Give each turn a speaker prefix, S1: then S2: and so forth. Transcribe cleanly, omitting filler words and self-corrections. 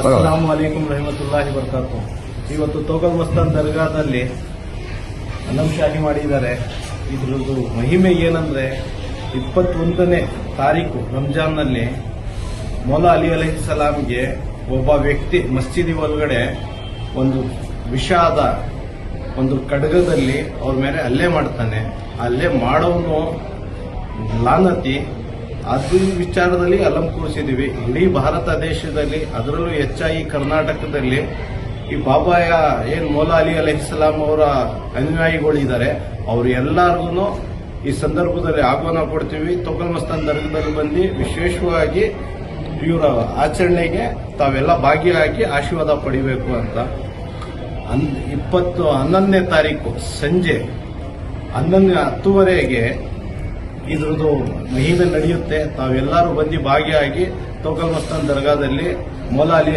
S1: ಅಸ್ಸಲಾಮು ಅಲೈಕುಂ ರಹಮತುಲ್ಲಾಹಿ ಬರ್ಕಾತು. ಇವತ್ತು ತೋಗಲ್ ಮಸ್ತಾನ್ ದರ್ಗಾದಲ್ಲಿ ಅಲಂ ಶಾಹಿ ಮಾಡಿದ್ದಾರೆ. ಇದ್ರದ್ದು ಮಹಿಮೆ ಏನಂದ್ರೆ 21ನೇ ತಾರೀಕು ರಂಜಾನ್ನಲ್ಲಿ ಮೌಲಾ ಅಲಿ ಅಲೈಹಿಸ್ಸಲಾಂಗೆ ಒಬ್ಬ ವ್ಯಕ್ತಿ ಮಸ್ಜಿದಿ ಒಳಗಡೆ ಒಂದು ವಿಷಾದ ಒಂದು ಖಡ್ಗದಲ್ಲಿ ಅವ್ರ ಮೇಲೆ ಹಲ್ಲೆ ಮಾಡ್ತಾನೆ. ಹಲ್ಲೆ ಮಾಡೋನು ಲಾನತಿ. ಅದು ವಿಚಾರದಲ್ಲಿ ಅಲಂ ಕೂರಿಸಿದೀವಿ. ಇಡೀ ಭಾರತ ದೇಶದಲ್ಲಿ, ಅದರಲ್ಲೂ ಹೆಚ್ಚಾಗಿ ಕರ್ನಾಟಕದಲ್ಲಿ ಈ ಬಾಬಾಯ ಏನ್ ಮೌಲಾ ಅಲಿ ಅಲೈಹಿಸ್ಸಲಾಂ ಅವರ ಅನುಯಾಯಿಗಳಿದ್ದಾರೆ, ಅವ್ರು ಎಲ್ಲರಿಗೂ ಈ ಸಂದರ್ಭದಲ್ಲಿ ಆಹ್ವಾನ ಕೊಡ್ತೀವಿ. ತೋಗಲ್ ಮಸ್ತಾನ್ ದರ್ಗಾದಲ್ಲಿ ಬಂದು ವಿಶೇಷವಾಗಿ ಇವರ ಆಚರಣೆಗೆ ತಾವೆಲ್ಲ ಭಾಗಿಯಾಗಿ ಆಶೀರ್ವಾದ ಪಡಿಬೇಕು ಅಂತ 11ನೇ ತಾರೀಕು ಸಂಜೆ 10:30 ಇದ್ರದ್ದು ಮಹಿಮೆ ನಡೆಯುತ್ತೆ. ತಾವೆಲ್ಲರೂ ಬಂದು ಭಾಗಿಯಾಗಿ ತೋಗಲ್ ಮಸ್ತಾನ್ ದರ್ಗಾದಲ್ಲಿ ಮೌಲಾ ಅಲಿ